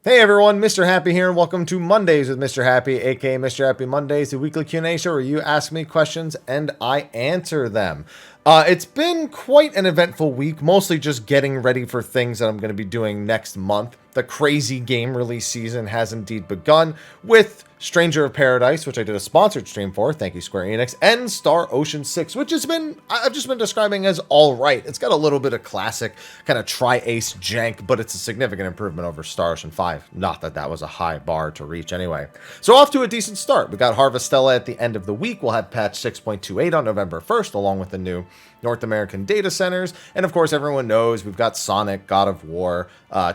Hey everyone, Mr. Happy here, and welcome to Mondays with Mr. Happy, aka Mr. Happy Mondays, the weekly Q&A show where you ask me questions and I answer them. It's been quite an eventful week, mostly just getting ready for things that I'm going to be doing next month. The crazy game release season has indeed begun with Stranger of Paradise, which I did a sponsored stream for, thank you Square Enix, and Star Ocean 6, which I've just been describing as alright. It's got a little bit of classic kind of tri-ace jank, but it's a significant improvement over Star Ocean 5. Not that that was a high bar to reach anyway. So off to a decent start. We got Harvestella at the end of the week. We'll have patch 6.28 on November 1st, along with the new North American data centers. And of course, everyone knows we've got Sonic, God of War,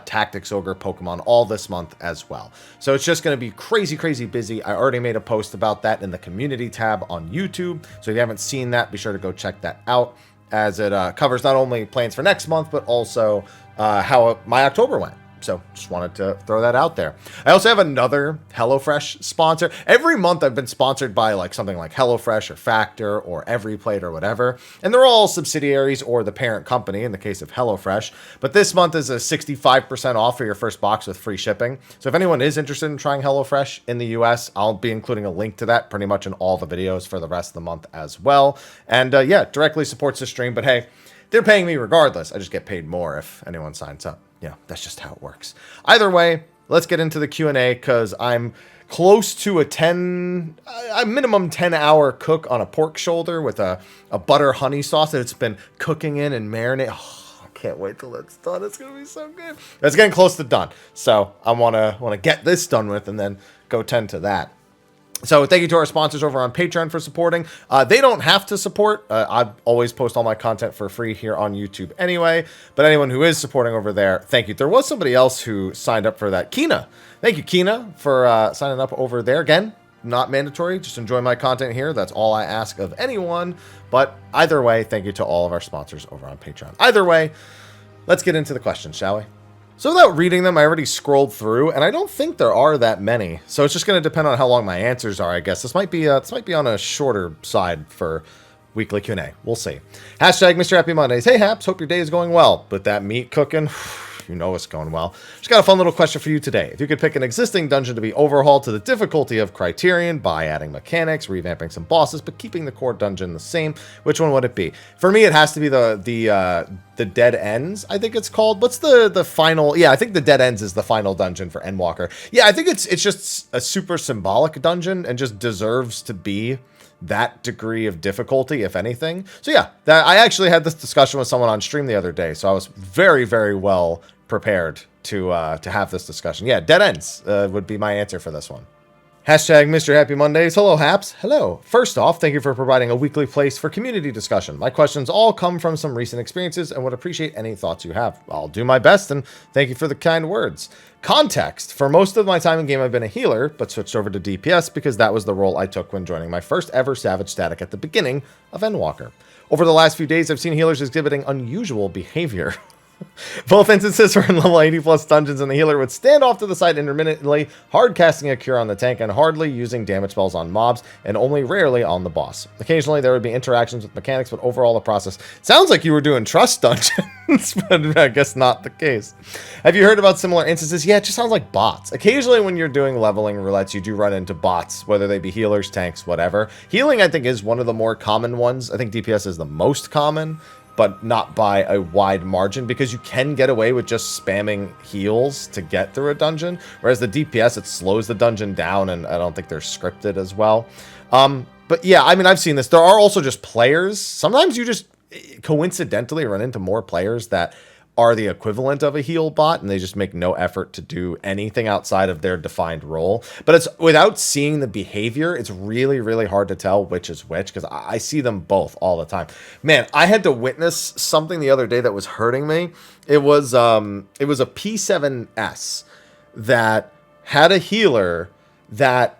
Tactics Ogre, Pokemon all this month as well. So it's just going to be crazy, crazy busy. I already made a post about that in the community tab on YouTube. So if you haven't seen that, be sure to go check that out, as it covers not only plans for next month, but also how my October went. So just wanted to throw that out there. I also have another HelloFresh sponsor. Every month I've been sponsored by like something like HelloFresh or Factor or EveryPlate or whatever. And they're all subsidiaries or the parent company in the case of HelloFresh. But this month is a 65% off for your first box with free shipping. So if anyone is interested in trying HelloFresh in the US, I'll be including a link to that pretty much in all the videos for the rest of the month as well. And yeah, directly supports the stream. But hey, they're paying me regardless. I just get paid more if anyone signs up. Yeah, that's just how it works. Either way, let's get into the Q&A because I'm close to a minimum 10-hour cook on a pork shoulder with a butter honey sauce that it's been cooking in and marinate. Oh, I can't wait till it's done. It's gonna be so good. It's getting close to done, so I wanna get this done with and then go tend to that. So thank you to our sponsors over on Patreon for supporting. They don't have to support. I always post all my content for free here on YouTube anyway. But anyone who is supporting over there, thank you. There was somebody else who signed up for that. Kina. Thank you, Kina, for signing up over there. Again, not mandatory. Just enjoy my content here. That's all I ask of anyone. But either way, thank you to all of our sponsors over on Patreon. Either way, let's get into the questions, shall we? So without reading them, I already scrolled through, and I don't think there are that many. So it's just going to depend on how long my answers are, I guess. This might be on a shorter side for weekly Q&A. We'll see. Hashtag Mr. Happy Mondays. Hey, Haps, hope your day is going well. But that meat cooking, you know it's going well. Just got a fun little question for you today. If you could pick an existing dungeon to be overhauled to the difficulty of Criterion by adding mechanics, revamping some bosses, but keeping the core dungeon the same, which one would it be? For me, it has to be the Dead Ends, I think it's called. What's the final? Yeah, I think the Dead Ends is the final dungeon for Endwalker. Yeah, I think it's just a super symbolic dungeon and just deserves to be that degree of difficulty, if anything. So yeah, I actually had this discussion with someone on stream the other day, so I was very, very well prepared to have this discussion. Yeah, Dead Ends would be my answer for this one. Hashtag Mr. Happy Mondays. Hello, Haps. Hello. First off, thank you for providing a weekly place for community discussion. My questions all come from some recent experiences and would appreciate any thoughts you have. I'll do my best, and thank you for the kind words. Context. For most of my time in game, I've been a healer, but switched over to DPS because that was the role I took when joining my first ever Savage Static at the beginning of Endwalker. Over the last few days, I've seen healers exhibiting unusual behavior. Both instances were in level 80 plus dungeons, and the healer would stand off to the side intermittently, hard casting a cure on the tank and hardly using damage spells on mobs, and only rarely on the boss. Occasionally there would be interactions with mechanics, but overall the process sounds like you were doing trust dungeons, but I guess not the case. Have you heard about similar instances? Yeah, it just sounds like bots. Occasionally when you're doing leveling roulettes, you do run into bots, whether they be healers, tanks, whatever. Healing, I think, is one of the more common ones. I think DPS is the most common, but not by a wide margin, because you can get away with just spamming heals to get through a dungeon, whereas the DPS, it slows the dungeon down, and I don't think they're scripted as well. But yeah, I mean, I've seen this. There are also just players. Sometimes you just coincidentally run into more players that are the equivalent of a heal bot, and they just make no effort to do anything outside of their defined role. But it's without seeing the behavior, it's really, really hard to tell which is which, because I see them both all the time. Man, I had to witness something the other day that was hurting me. It was a P7S that had a healer that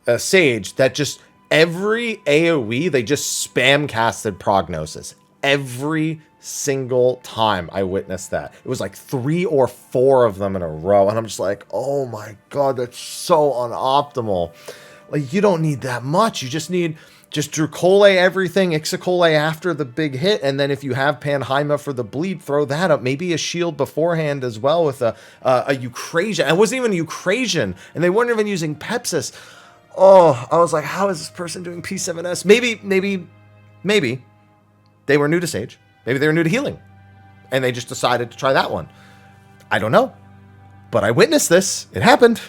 a sage that just every AoE they just spam casted Prognosis every single time I witnessed that. It was like 3 or 4 of them in a row, and I'm just like, oh my god, that's so unoptimal. Like, you don't need that much. You just need just Drukole everything, Ixicole after the big hit, and then if you have Panheima for the bleed, throw that up. Maybe a shield beforehand as well with a Eucrasian. And it wasn't even Eucrasian, and they weren't even using Pepsis. Oh, I was like, how is this person doing P7S? Maybe they were new to Sage. Maybe they were new to healing, and they just decided to try that one. I don't know, but I witnessed this. It happened.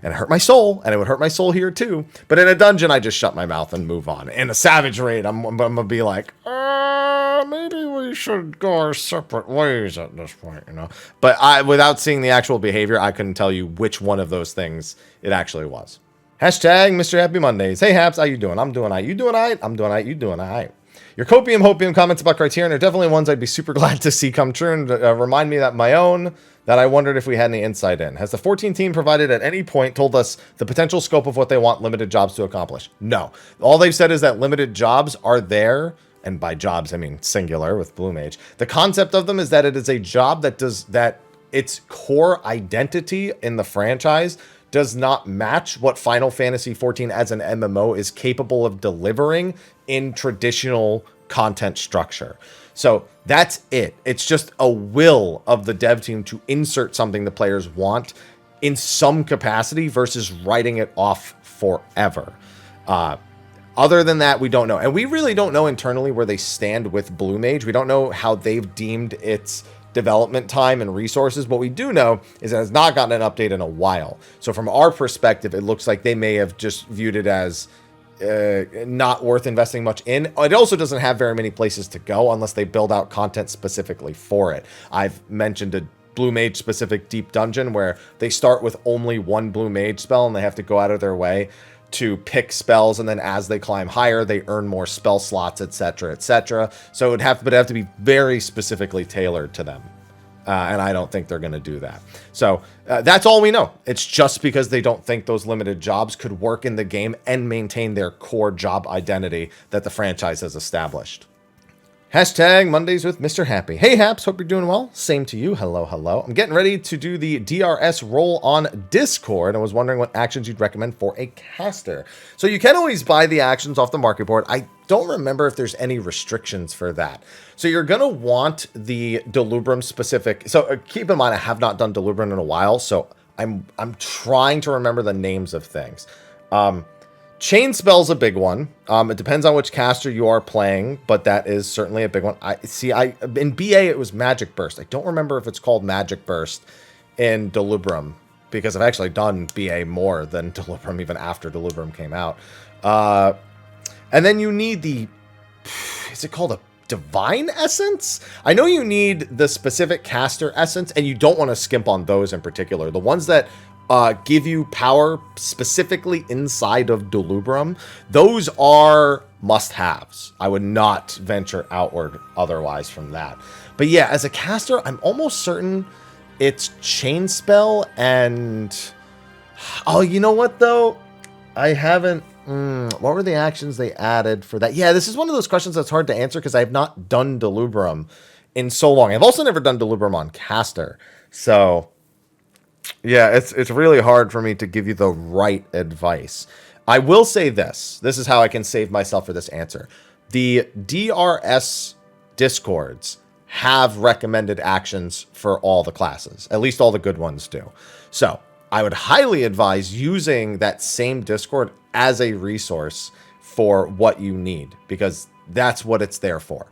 And it hurt my soul, and it would hurt my soul here too. But in a dungeon, I just shut my mouth and move on. In a Savage Raid, I'm going to be like, maybe we should go our separate ways at this point, you know? But without seeing the actual behavior, I couldn't tell you which one of those things it actually was. Hashtag Mr. Happy Mondays. Hey, Haps, how you doing? I'm doing all right. You doing all right? I'm doing all right. You doing all right. Your Hopium comments about Criterion are definitely ones I'd be super glad to see come true and remind me that my own... that I wondered if we had any insight in. Has the 14 team provided at any point told us the potential scope of what they want limited jobs to accomplish? No. All they've said is that limited jobs are there, and by jobs I mean singular with Blue Mage. The concept of them is that it is a job that its core identity in the franchise does not match what Final Fantasy XIV as an MMO is capable of delivering in traditional content structure. So that's it. It's just a will of the dev team to insert something the players want in some capacity versus writing it off forever. Other than that, we don't know. And we really don't know internally where they stand with Blue Mage. We don't know how they've deemed its development time and resources. What we do know is that it's not gotten an update in a while. So from our perspective, it looks like they may have just viewed it as not worth investing much in. It also doesn't have very many places to go unless they build out content specifically for it. I've mentioned a Blue Mage specific deep dungeon where they start with only one Blue Mage spell and they have to go out of their way to pick spells, and then as they climb higher, they earn more spell slots, etc., etc. So it would have to be very specifically tailored to them. And I don't think they're going to do that. So that's all we know. It's just because they don't think those limited jobs could work in the game and maintain their core job identity that the franchise has established. Hashtag Mondays with Mr. Happy. Hey, Haps, hope you're doing well. Same to you. Hello, hello. I'm getting ready to do the DRS roll on Discord. I was wondering what actions you'd recommend for a caster. So you can always buy the actions off the market board. I don't remember if there's any restrictions for that. So you're going to want the Delubrum specific. So keep in mind, I have not done Delubrum in a while, so I'm trying to remember the names of things. Chain Spell's a big one. It depends on which caster you are playing, but that is certainly a big one. In BA it was Magic Burst. I don't remember if it's called Magic Burst in Delubrum, because I've actually done BA more than Delubrum even after Delubrum came out. And then you need is it called a Divine Essence? I know you need the specific caster essence, and you don't want to skimp on those in particular. The ones that give you power specifically inside of Delubrum, those are must-haves. I would not venture outward otherwise from that. But yeah, as a caster, I'm almost certain it's Chain Spell and... Oh, you know what, though? I haven't... what were the actions they added for that? Yeah, this is one of those questions that's hard to answer because I have not done Delubrum in so long. I've also never done Delubrum on caster. So... yeah, it's really hard for me to give you the right advice. I will say this. This is how I can save myself for this answer. The DRS Discords have recommended actions for all the classes. At least all the good ones do. So I would highly advise using that same Discord as a resource for what you need, because that's what it's there for.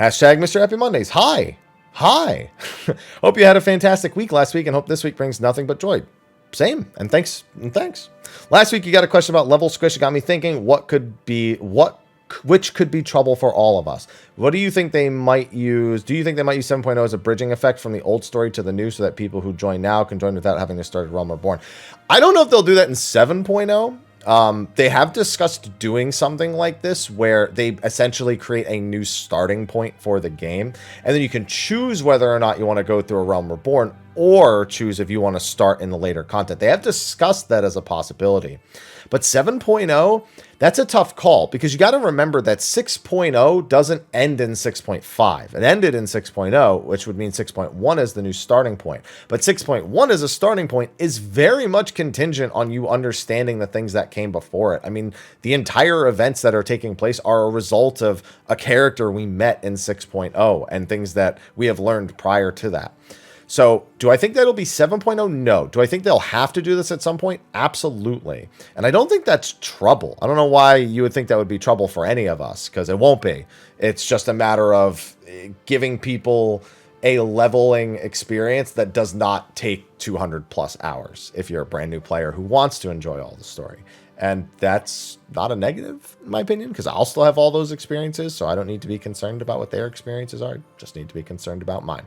Hashtag Mr. Happy Mondays. Hi. Hope you had a fantastic week last week and hope this week brings nothing but joy. Same. And thanks. Last week you got a question about level squish. It got me thinking which could be trouble for all of us. What do you think they might use? Do you think they might use 7.0 as a bridging effect from the old story to the new so that people who join now can join without having to start at Realm Reborn? I don't know if they'll do that in 7.0. They have discussed doing something like this where they essentially create a new starting point for the game, and then you can choose whether or not you want to go through a Realm Reborn or choose if you want to start in the later content. They have discussed that as a possibility. But 7.0, that's a tough call because you got to remember that 6.0 doesn't end in 6.5. It ended in 6.0, which would mean 6.1 is the new starting point. But 6.1 as a starting point is very much contingent on you understanding the things that came before it. I mean, the entire events that are taking place are a result of a character we met in 6.0 and things that we have learned prior to that. So do I think that'll be 7.0? No. Do I think they'll have to do this at some point? Absolutely. And I don't think that's trouble. I don't know why you would think that would be trouble for any of us, because it won't be. It's just a matter of giving people a leveling experience that does not take 200 plus hours if you're a brand new player who wants to enjoy all the story. And that's not a negative, in my opinion, because I'll still have all those experiences, so I don't need to be concerned about what their experiences are. I just need to be concerned about mine.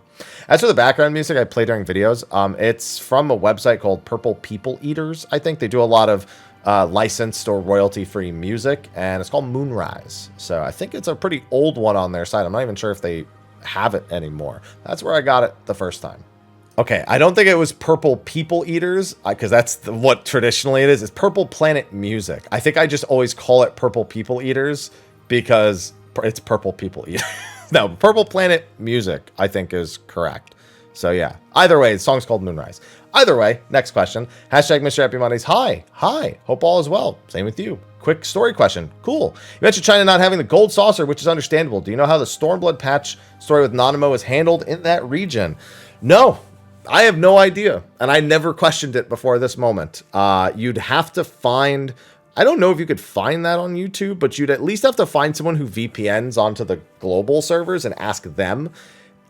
As for the background music I play during videos, it's from a website called Purple People Eaters. I think they do a lot of licensed or royalty-free music, and it's called Moonrise. So I think it's a pretty old one on their site. I'm not even sure if they have it anymore. That's where I got it the first time. Okay, I don't think it was Purple People Eaters, because that's what traditionally it is. It's Purple Planet Music. I think I just always call it Purple People Eaters because it's Purple People Eaters. No, Purple Planet Music, I think, is correct. So yeah, either way, the song's called Moonrise. Either way, next question. Hashtag Mr. Happy Mondays. Hi. Hope all is well. Same with you. Quick story question. Cool. You mentioned China not having the gold saucer, which is understandable. Do you know how the Stormblood patch story with Nanamo is handled in that region? No. I have no idea, and I never questioned it before this moment. You'd have to find... I don't know if you could find that on YouTube, but you'd at least have to find someone who VPNs onto the global servers and ask them.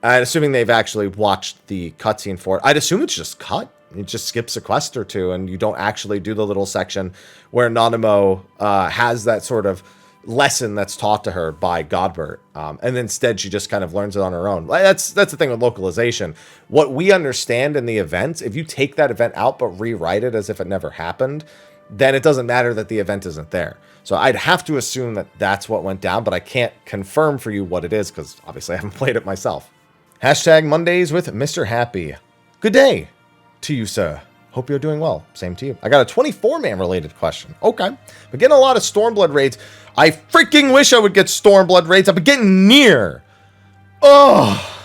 And assuming they've actually watched the cutscene for it. I'd assume it's just cut. It just skips a quest or two, and you don't actually do the little section where Nanamo has that sort of lesson that's taught to her by Godbert, and instead she just kind of learns it on her own. That's the thing with localization. What we understand in the event, if you take that event out but rewrite it as if it never happened, then it doesn't matter that the event isn't there. So I'd have to assume that that's what went down, but I can't confirm for you what it is because obviously I haven't played it myself. Hashtag Mondays with Mr. Happy. Good day to you, sir. Hope you're doing well. Same to you. I got a 24-man related question. Okay. We're getting a lot of Stormblood raids. I freaking wish I would get Stormblood raids. I've been getting near. Oh.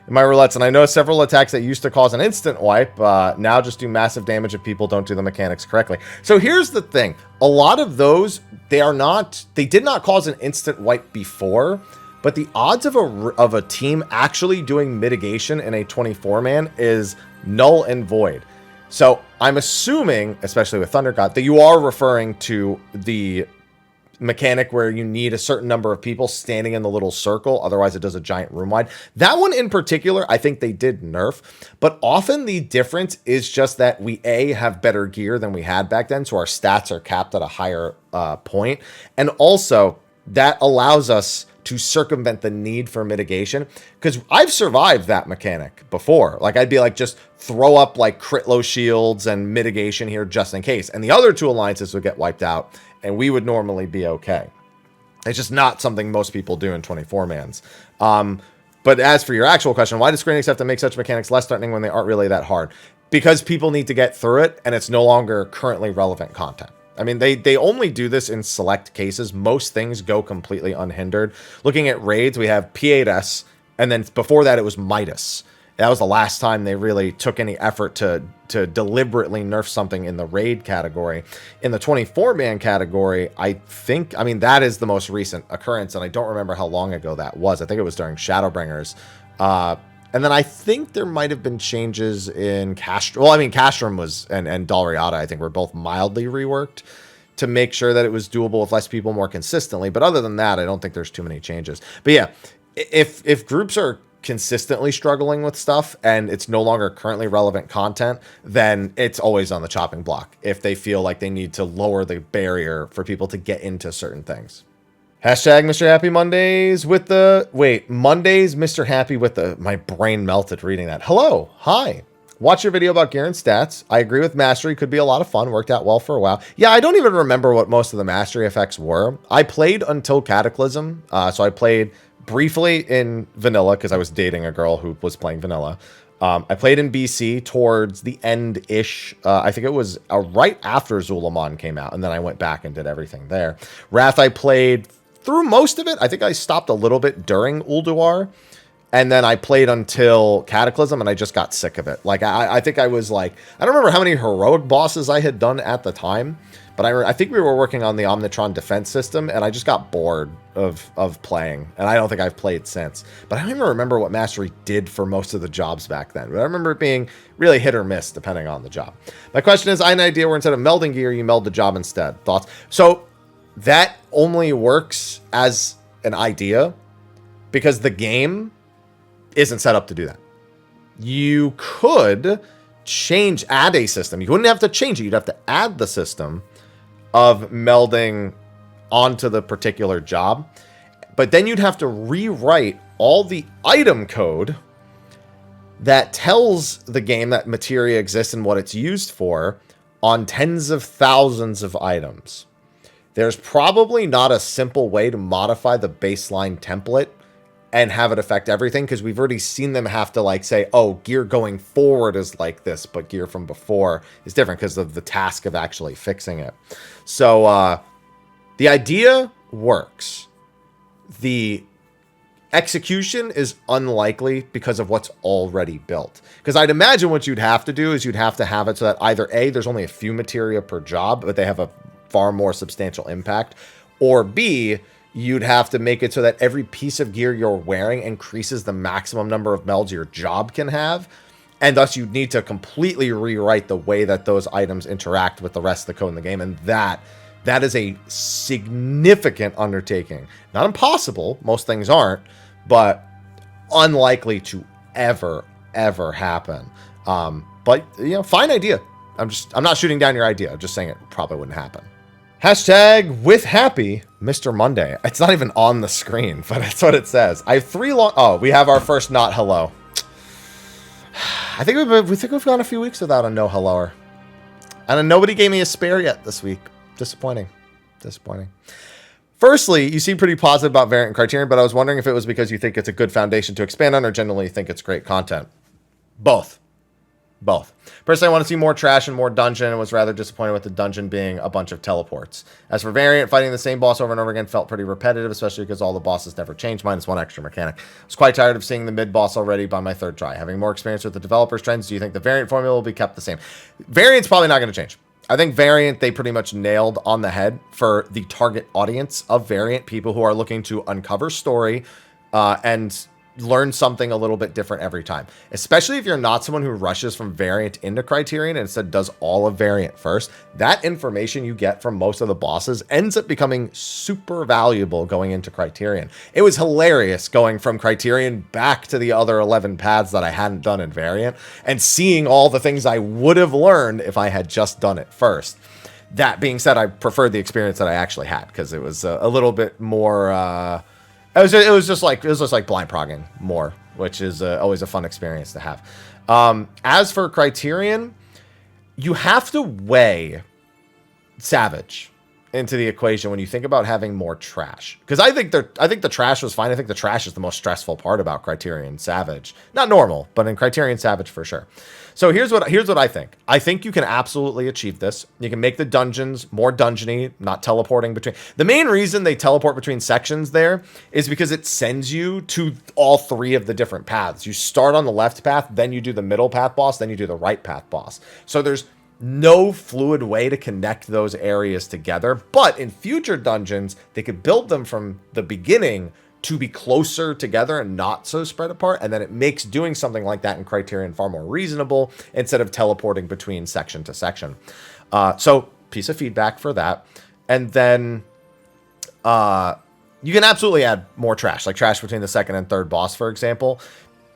In my roulettes, and I know several attacks that used to cause an instant wipe now just do massive damage if people don't do the mechanics correctly. So here's the thing. A lot of those, they did not cause an instant wipe before, but the odds of a team actually doing mitigation in a 24-man is null and void. So I'm assuming, especially with Thunder God, that you are referring to the mechanic where you need a certain number of people standing in the little circle. Otherwise, it does a giant room wide. That one in particular, I think they did nerf. But often the difference is just that we, A, have better gear than we had back then. So our stats are capped at a higher point. And also, that allows us to circumvent the need for mitigation, because I've survived that mechanic before. Like, I'd be like, just throw up like crit low shields and mitigation here just in case, and the other two alliances would get wiped out and we would normally be okay. It's just not something most people do in 24-mans. But as for your actual question, why does Square Enix have to make such mechanics less threatening when they aren't really that hard? Because people need to get through it, and it's no longer currently relevant content. I mean, they only do this in select cases. Most things go completely unhindered. Looking at raids, we have P8S, and then before that it was Midas. That was the last time they really took any effort to deliberately nerf something in the raid category. In the 24-man category, I mean, that is the most recent occurrence, and I don't remember how long ago that was. I think it was during Shadowbringers. And then I think there might have been changes in Castrum. Well, I mean, Castrum was, and Dalriada, I think, were both mildly reworked to make sure that it was doable with less people more consistently. But other than that, I don't think there's too many changes. But yeah, if groups are consistently struggling with stuff and it's no longer currently relevant content, then it's always on the chopping block if they feel like they need to lower the barrier for people to get into certain things. Hashtag Mr. Happy Mondays with the... Wait, Mondays, Mr. Happy with the... My brain melted reading that. Hello. Hi. Watch your video about gear and stats. I agree with Mastery. Could be a lot of fun. Worked out well for a while. Yeah, I don't even remember what most of the Mastery effects were. I played until Cataclysm. So I played briefly in Vanilla because I was dating a girl who was playing Vanilla. I played in BC towards the end-ish. I think it was right after Zul'Aman came out, and then I went back and did everything there. Wrath, I played through most of it. I think I stopped a little bit during Ulduar, and then I played until Cataclysm, and I just got sick of it. Like, I think I was like, I don't remember how many heroic bosses I had done at the time, but I think we were working on the Omnitron defense system, and I just got bored of playing, and I don't think I've played since. But I don't even remember what Mastery did for most of the jobs back then. But I remember it being really hit or miss, depending on the job. My question is, I had an idea where instead of melding gear, you meld the job instead. Thoughts? So that only works as an idea, because the game isn't set up to do that. You could add a system. You wouldn't have to change it. You'd have to add the system of melding onto the particular job, but then you'd have to rewrite all the item code that tells the game that materia exists and what it's used for on tens of thousands of items. There's probably not a simple way to modify the baseline template and have it affect everything, because we've already seen them have to like say, oh, gear going forward is like this, but gear from before is different because of the task of actually fixing it. So the idea works. The execution is unlikely because of what's already built. Because I'd imagine what you'd have to do is you'd have to have it so that either A, there's only a few materia per job, but they have a far more substantial impact, or B, you'd have to make it so that every piece of gear you're wearing increases the maximum number of melds your job can have. And thus you'd need to completely rewrite the way that those items interact with the rest of the code in the game. And that is a significant undertaking. Not impossible. Most things aren't, but unlikely to ever happen. But you know, fine idea. I'm not shooting down your idea. I'm just saying it probably wouldn't happen. Hashtag with happy Mr. Monday. It's not even on the screen, but that's what it says. I have 3 long... Oh, we have our first not hello. I think we've gone a few weeks without a no helloer. And nobody gave me a spare yet this week. Disappointing. Firstly, you seem pretty positive about Variant and Criterion, but I was wondering if it was because you think it's a good foundation to expand on or generally think it's great content. Both. Personally, I want to see more trash and more dungeon, and was rather disappointed with the dungeon being a bunch of teleports. As for Variant, fighting the same boss over and over again felt pretty repetitive, especially because all the bosses never changed, minus one extra mechanic. I was quite tired of seeing the mid-boss already by my 3rd try. Having more experience with the developers' trends, do you think the Variant formula will be kept the same? Variant's probably not going to change. I think Variant, they pretty much nailed on the head for the target audience of Variant, people who are looking to uncover story and learn something a little bit different every time, especially if you're not someone who rushes from Variant into Criterion and instead does all of Variant first. That information you get from most of the bosses ends up becoming super valuable going into Criterion. It was hilarious going from Criterion back to the other 11 paths that I hadn't done in Variant and seeing all the things I would have learned if I had just done it first. That being said, I preferred the experience that I actually had because it was a little bit more It was just like blind progging more, which is always a fun experience to have. As for Criterion, you have to weigh Savage into the equation when you think about having more trash. Because I think the trash was fine. I think the trash is the most stressful part about Criterion Savage. Not normal, but in Criterion Savage for sure. So here's what I think. I think you can absolutely achieve this. You can make the dungeons more dungeony, not teleporting between. The main reason they teleport between sections there is because it sends you to all 3 of the different paths. You start on the left path, then you do the middle path boss, then you do the right path boss. So there's no fluid way to connect those areas together. But in future dungeons, they could build them from the beginning to be closer together and not so spread apart. And then it makes doing something like that in Criterion far more reasonable instead of teleporting between section to section. So piece of feedback for that. And then you can absolutely add more trash, like trash between the 2nd and 3rd boss, for example,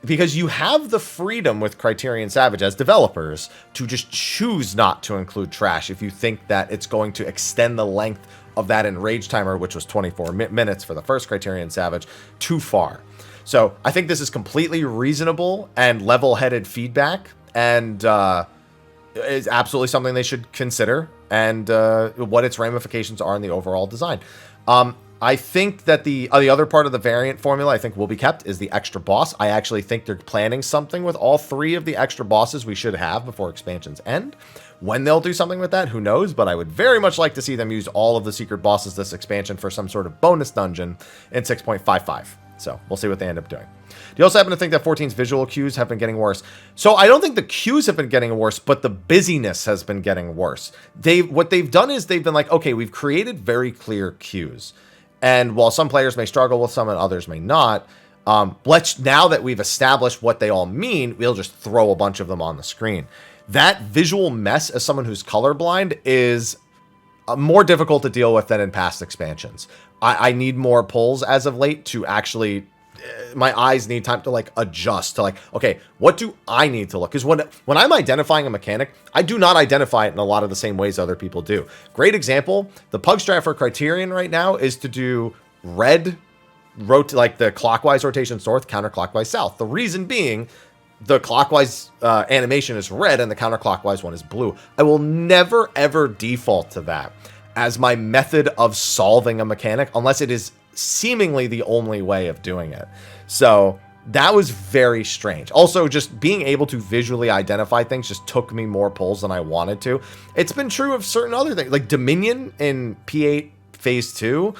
because you have the freedom with Criterion Savage as developers to just choose not to include trash if you think that it's going to extend the length of that enrage timer, which was 24 minutes for the first Criterion Savage, too far. So I think this is completely reasonable and level-headed feedback, and is absolutely something they should consider, and what its ramifications are in the overall design. I think that the other part of the variant formula I think will be kept is the extra boss. I actually think they're planning something with all 3 of the extra bosses we should have before expansions end. When they'll do something with that, who knows? But I would very much like to see them use all of the secret bosses this expansion for some sort of bonus dungeon in 6.55. So we'll see what they end up doing. Do you also happen to think that 14's visual cues have been getting worse? So I don't think the cues have been getting worse, but the busyness has been getting worse. What they've done is they've been like, okay, we've created very clear cues. And while some players may struggle with some and others may not, now that we've established what they all mean, we'll just throw a bunch of them on the screen. That visual mess, as someone who's colorblind, is more difficult to deal with than in past expansions. I need more pulls as of late to actually... my eyes need time to like adjust to like, okay, what do I need to look? Because when I'm identifying a mechanic, I do not identify it in a lot of the same ways other people do. Great example, the pug strat for Criterion right now is to do red, like the clockwise rotation north, counterclockwise south. The reason being, the clockwise animation is red and the counterclockwise one is blue. I will never ever default to that as my method of solving a mechanic unless it is seemingly the only way of doing it. So that was very strange. Also, just being able to visually identify things just took me more pulls than I wanted to. It's been true of certain other things, like Dominion in P8 Phase 2.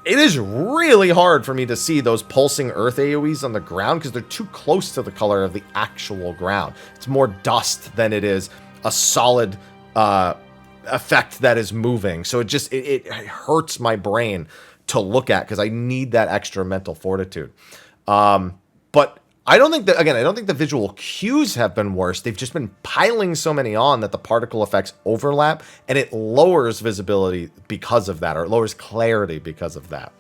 It is really hard for me to see those pulsing earth AoEs on the ground because they're too close to the color of the actual ground. It's more dust than it is a solid effect that is moving. So it hurts my brain to look at because I need that extra mental fortitude. But I don't think the visual cues have been worse. They've just been piling so many on that the particle effects overlap and it lowers visibility because of that, or it lowers clarity because of that.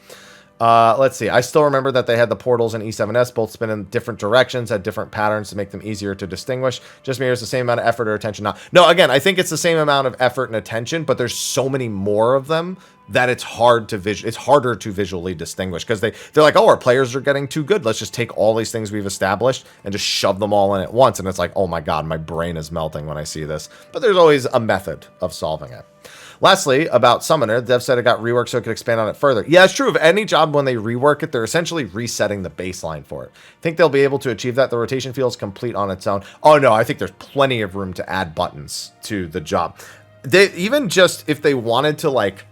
Let's see. I still remember that they had the portals in E7S both spin in different directions, had different patterns to make them easier to distinguish. Just mirrors the same amount of effort or attention. No, again, I think it's the same amount of effort and attention, but there's so many more of them that it's harder to visually distinguish because they're like, oh, our players are getting too good. Let's just take all these things we've established and just shove them all in at once. And it's like, oh my God, my brain is melting when I see this. But there's always a method of solving it. Lastly, about Summoner, Dev said it got reworked so it could expand on it further. Yeah, it's true. Of any job, when they rework it, they're essentially resetting the baseline for it. Think they'll be able to achieve that? The rotation feels complete on its own. Oh, no, I think there's plenty of room to add buttons to the job. Even just if they wanted to, like,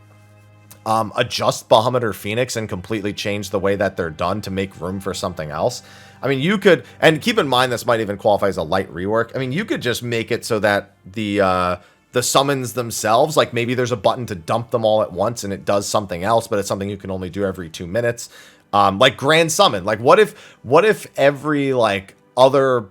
adjust Bahamut or Phoenix and completely change the way that they're done to make room for something else. I mean, you could, and keep in mind this might even qualify as a light rework. I mean, you could just make it so that the summons themselves, like maybe there's a button to dump them all at once and it does something else, but it's something you can only do every 2 minutes. Like Grand Summon. Like what if every like other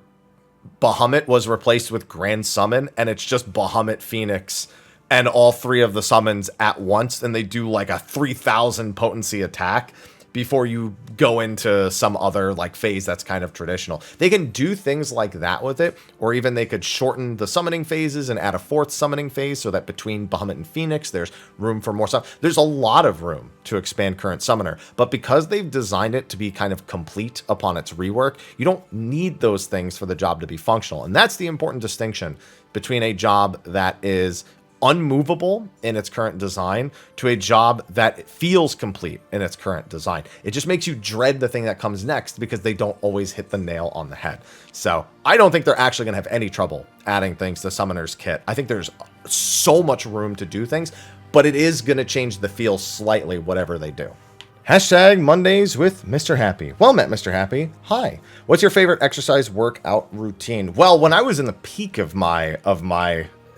Bahamut was replaced with Grand Summon and it's just Bahamut, Phoenix, and all 3 of the summons at once, and they do like a 3,000 potency attack before you go into some other like phase that's kind of traditional. They can do things like that with it, or even they could shorten the summoning phases and add a 4th summoning phase so that between Bahamut and Phoenix, there's room for more stuff. There's a lot of room to expand current Summoner, but because they've designed it to be kind of complete upon its rework, you don't need those things for the job to be functional. And that's the important distinction between a job that is unmovable in its current design to a job that feels complete in its current design. It just makes you dread the thing that comes next because they don't always hit the nail on the head. So I don't think they're actually going to have any trouble adding things to Summoner's kit. I think there's so much room to do things, but it is going to change the feel slightly, whatever they do. Hashtag Mondays with Mr. Happy. Well met, Mr. Happy. Hi. What's your favorite exercise workout routine? Well, when I was in the peak of my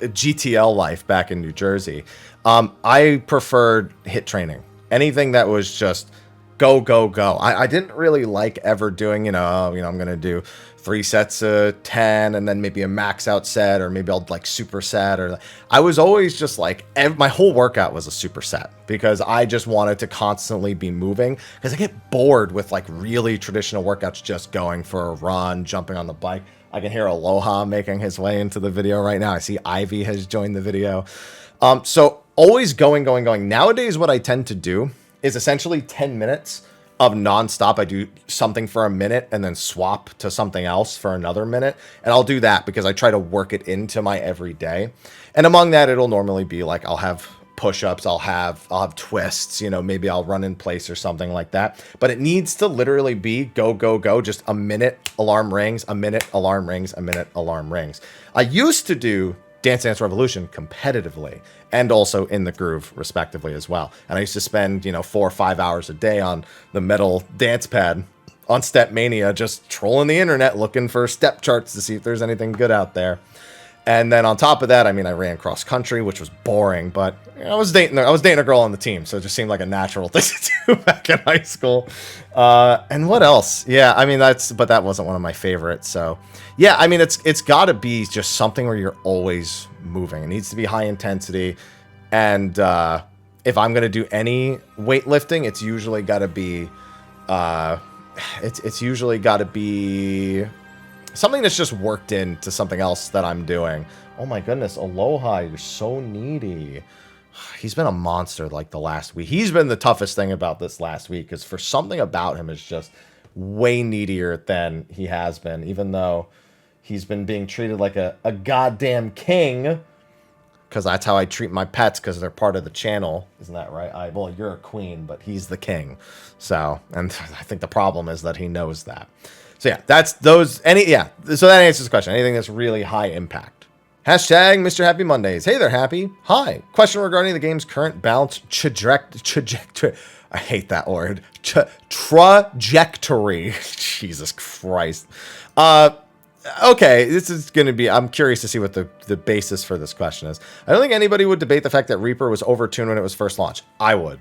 GTL life back in New Jersey, I preferred HIIT training. Anything that was just go, go, go. I didn't really like ever doing, I'm going to do 3 sets of 10 and then maybe a max out set, or maybe I'll like superset, or I was always just like, my whole workout was a superset because I just wanted to constantly be moving because I get bored with like really traditional workouts, just going for a run, jumping on the bike. I can hear Aloha making his way into the video right now. I see Ivy has joined the video. So always going. Nowadays, what I tend to do is essentially 10 minutes of nonstop. I do something for a minute and then swap to something else for another minute. And I'll do that because I try to work it into my everyday. And among that, it'll normally be like I'll have push-ups, I'll have twists, you know, maybe I'll run in place or something like that. But it needs to literally be go, go, go, just a minute, alarm rings, a minute, alarm rings, a minute, alarm rings. I used to do Dance Dance Revolution competitively and also in the groove respectively as well. And I used to spend, you know, 4 or 5 hours a day on the metal dance pad on Step Mania, just trolling the internet looking for step charts to see if there's anything good out there. And then on top of that, I mean, I ran cross country, which was boring, but you know, I was dating a girl on the team, so it just seemed like a natural thing to do back in high school. And what else? Yeah, I mean, but that wasn't one of my favorites. So yeah, I mean, it's got to be just something where you're always moving. It needs to be high intensity. And if I'm gonna do any weightlifting, it's usually got to be it's usually got to be something that's just worked into something else that I'm doing. Oh my goodness, Aloha, you're so needy. He's been a monster like the last week. He's been the toughest thing about this last week, because for something about him is just way needier than he has been, even though he's been being treated like a goddamn king. Because that's how I treat my pets, because they're part of the channel. Isn't that right? Well, you're a queen, but he's the king. So, and I think the problem is that he knows that. So yeah, that's those. So that answers the question. Anything that's really high impact. Hashtag Mr. Happy Mondays. Hey there, Happy. Hi. Question regarding the game's current balance trajectory. I hate that word. Trajectory. Jesus Christ. Okay, this is going to be... I'm curious to see what the basis for this question is. I don't think anybody would debate the fact that Reaper was overtuned when it was first launched. I would.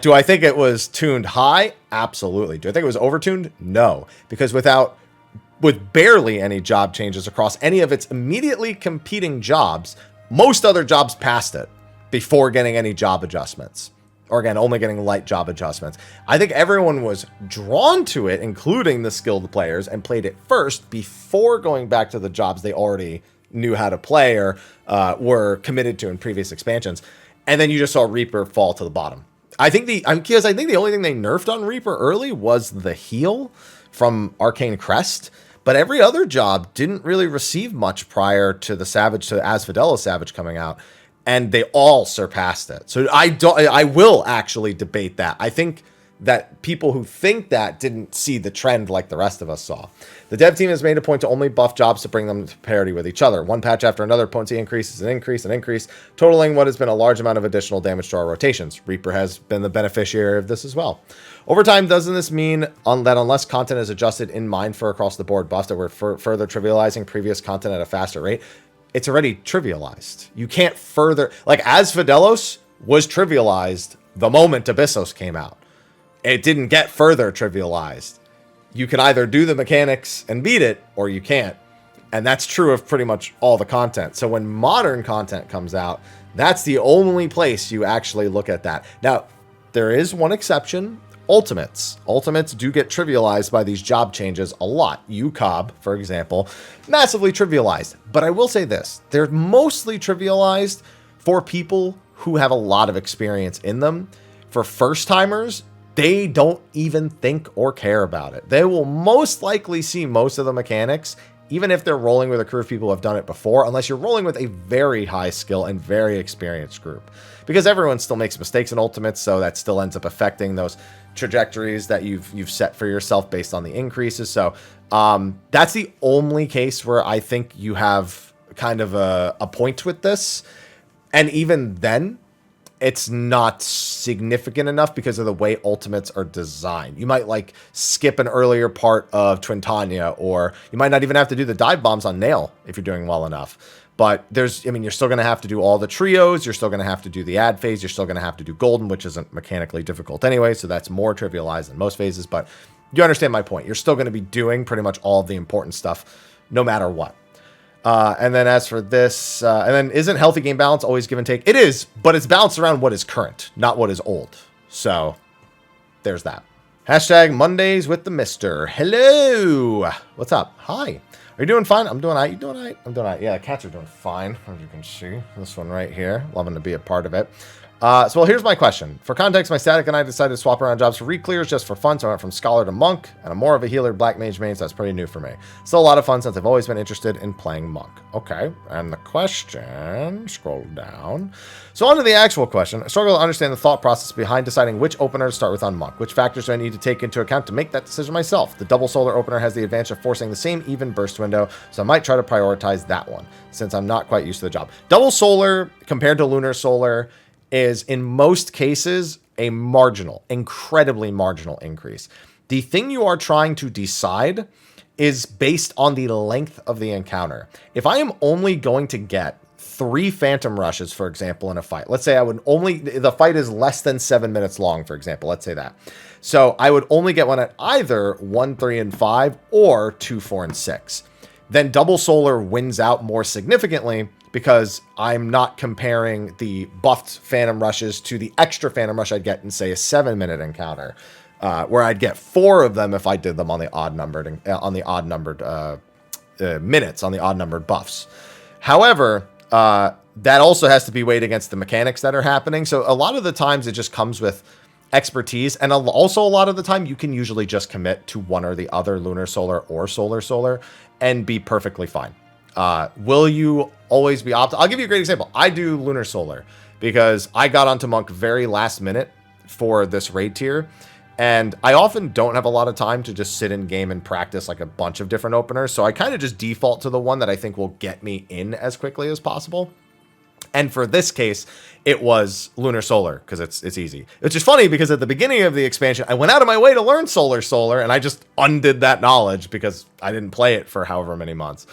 Do I think it was tuned high? Absolutely. Do I think it was overtuned? No. Because with barely any job changes across any of its immediately competing jobs, most other jobs passed it before getting any job adjustments. Or again, only getting light job adjustments. I think everyone was drawn to it, including the skilled players, and played it first before going back to the jobs they already knew how to play or were committed to in previous expansions. And then you just saw Reaper fall to the bottom. I think the only thing they nerfed on Reaper early was the heal from Arcane Crest, but every other job didn't really receive much prior to the Asphodelos Savage coming out, and they all surpassed it. So I will actually debate that. I think that people who think that didn't see the trend like the rest of us saw. The dev team has made a point to only buff jobs to bring them to parity with each other. One patch after another, potency increases an increase, totaling what has been a large amount of additional damage to our rotations. Reaper has been the beneficiary of this as well. Over time, doesn't this mean that unless content is adjusted in mind for across-the-board buffs, that we're further trivializing previous content at a faster rate? It's already trivialized. You can't further... Like, Asphodelos was trivialized the moment Abyssos came out. It didn't get further trivialized. You can either do the mechanics and beat it, or you can't. And that's true of pretty much all the content. So when modern content comes out, that's the only place you actually look at that. Now, there is one exception. Ultimates. Ultimates do get trivialized by these job changes a lot. UCOB, for example, massively trivialized. But I will say this. They're mostly trivialized for people who have a lot of experience in them. For first-timers, they don't even think or care about it. They will most likely see most of the mechanics, even if they're rolling with a crew of people who have done it before, unless you're rolling with a very high skill and very experienced group. Because everyone still makes mistakes in Ultimates, so that still ends up affecting those trajectories that you've set for yourself based on the increases. So that's the only case where I think you have kind of a point with this. And even then, it's not significant enough because of the way Ultimates are designed. You might like skip an earlier part of Twintania, or you might not even have to do the dive bombs on Nail if you're doing well enough. But you're still going to have to do all the trios. You're still going to have to do the ad phase. You're still going to have to do Golden, which isn't mechanically difficult anyway. So that's more trivialized than most phases. But you understand my point. You're still going to be doing pretty much all of the important stuff no matter what. And then as for this, and then isn't healthy game balance always give and take? It is, but it's balanced around what is current, not what is old. So there's that. Hashtag Mondays with the Mister. Hello. What's up? Hi. Are you doing fine? I'm doing all right. You doing all right? I'm doing all right. Yeah, the cats are doing fine, as you can see. This one right here. Loving to be a part of it. Well, here's my question. For context, my static and I decided to swap around jobs for re-clears just for fun, so I went from Scholar to Monk, and I'm more of a healer Black Mage main, so that's pretty new for me. Still a lot of fun since I've always been interested in playing Monk. Okay, and the question, scroll down. So on to the actual question. I struggle to understand the thought process behind deciding which opener to start with on Monk. Which factors do I need to take into account to make that decision myself? The double solar opener has the advantage of forcing the same even burst window, so I might try to prioritize that one, since I'm not quite used to the job. Double solar compared to lunar solar is in most cases a marginal, incredibly marginal increase. The thing you are trying to decide is based on the length of the encounter. If I am only going to get 3 phantom rushes, for example, in a fight, let's say the fight is less than 7 minutes long, for example, let's say that. So I would only get one at either 1, 3, and 5 or 2, 4, and 6. Then double solar wins out more significantly because I'm not comparing the buffed phantom rushes to the extra phantom rush I'd get in, say, a 7-minute encounter, where I'd get 4 of them if I did them on the odd-numbered minutes, on the odd-numbered buffs. However, that also has to be weighed against the mechanics that are happening. So a lot of the times it just comes with expertise, and also a lot of the time you can usually just commit to one or the other, lunar solar or solar, and be perfectly fine. Will you always be I'll give you a great example. I do lunar solar because I got onto Monk very last minute for this raid tier, and I often don't have a lot of time to just sit in game and practice like a bunch of different openers, so I kind of just default to the one that I think will get me in as quickly as possible. And for this case, it was lunar solar because it's easy. Which is funny because at the beginning of the expansion, I went out of my way to learn solar, and I just undid that knowledge because I didn't play it for however many months.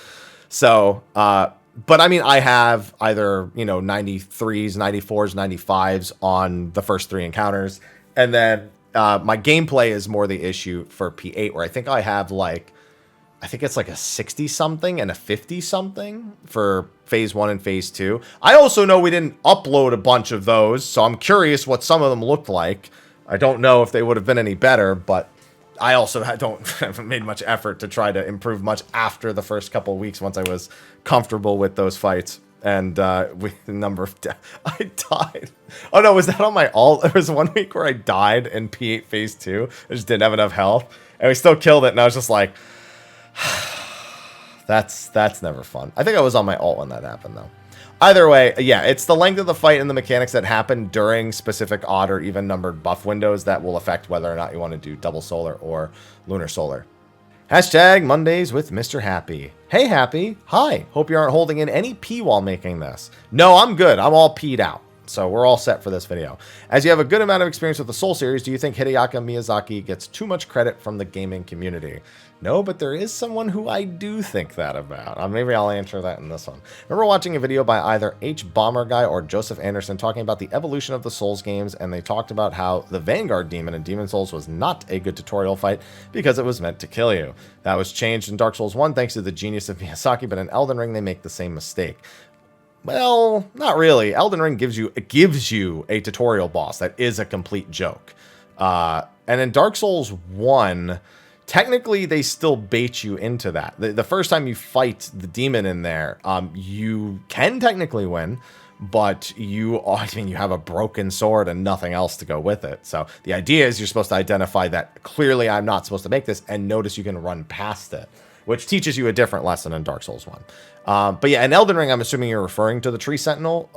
So, but I mean, I have either, 93s, 94s, 95s on the first 3 encounters. And then my gameplay is more the issue for P8, where I think I have it's like a 60-something and a 50-something for Phase 1 and Phase 2. I also know we didn't upload a bunch of those, so I'm curious what some of them looked like. I don't know if they would have been any better, but I also haven't made much effort to try to improve much after the first couple of weeks once I was comfortable with those fights. And with the number of I died. Oh no, was that on my alt? There was one week where I died in P8 Phase 2. I just didn't have enough health. And we still killed it, and I was just like, that's never fun. I think I was on my alt when that happened, though. Either way, yeah, it's the length of the fight and the mechanics that happen during specific odd or even numbered buff windows that will affect whether or not you want to do double solar or lunar solar. Hashtag Mondays with Mr. Happy. Hey, Happy. Hi. Hope you aren't holding in any pee while making this. No, I'm good. I'm all peed out. So we're all set for this video. As you have a good amount of experience with the Soul series, do you think Hideaki Miyazaki gets too much credit from the gaming community? No, but there is someone who I do think that about. Maybe I'll answer that in this one. Remember watching a video by either H. Bomber Guy or Joseph Anderson talking about the evolution of the Souls games, and they talked about how the Vanguard Demon in Demon Souls was not a good tutorial fight because it was meant to kill you. That was changed in Dark Souls 1 thanks to the genius of Miyazaki, but in Elden Ring they make the same mistake. Well, not really. Elden Ring gives you a tutorial boss that is a complete joke. And in Dark Souls 1, technically they still bait you into that. The first time you fight the demon in there, you can technically win, but you have a broken sword and nothing else to go with it. So the idea is you're supposed to identify that clearly I'm not supposed to make this, and notice you can run past it, which teaches you a different lesson in Dark Souls 1. But yeah, in Elden Ring, I'm assuming you're referring to the Tree Sentinel.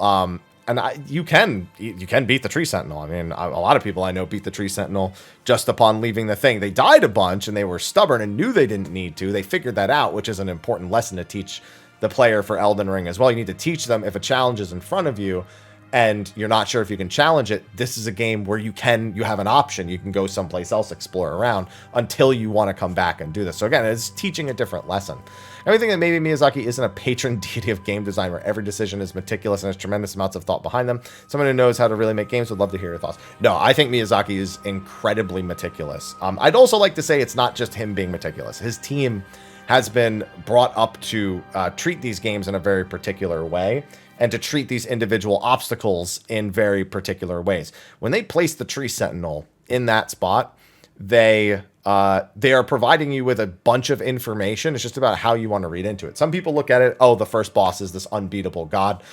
And you can beat the Tree Sentinel. I mean, a lot of people I know beat the Tree Sentinel just upon leaving the thing. They died a bunch, and they were stubborn and knew they didn't need to. They figured that out, which is an important lesson to teach the player for Elden Ring as well. You need to teach them if a challenge is in front of you, and you're not sure if you can challenge it, this is a game where you have an option. You can go someplace else, explore around until you want to come back and do this. So again, it's teaching a different lesson. Everything that maybe Miyazaki isn't a patron deity of game design where every decision is meticulous and has tremendous amounts of thought behind them. Someone who knows how to really make games would love to hear your thoughts. No, I think Miyazaki is incredibly meticulous. I'd also like to say it's not just him being meticulous. His team has been brought up to treat these games in a very particular way, and to treat these individual obstacles in very particular ways. When they place the Tree Sentinel in that spot, they are providing you with a bunch of information. It's just about how you want to read into it. Some people look at it, oh, the first boss is this unbeatable god.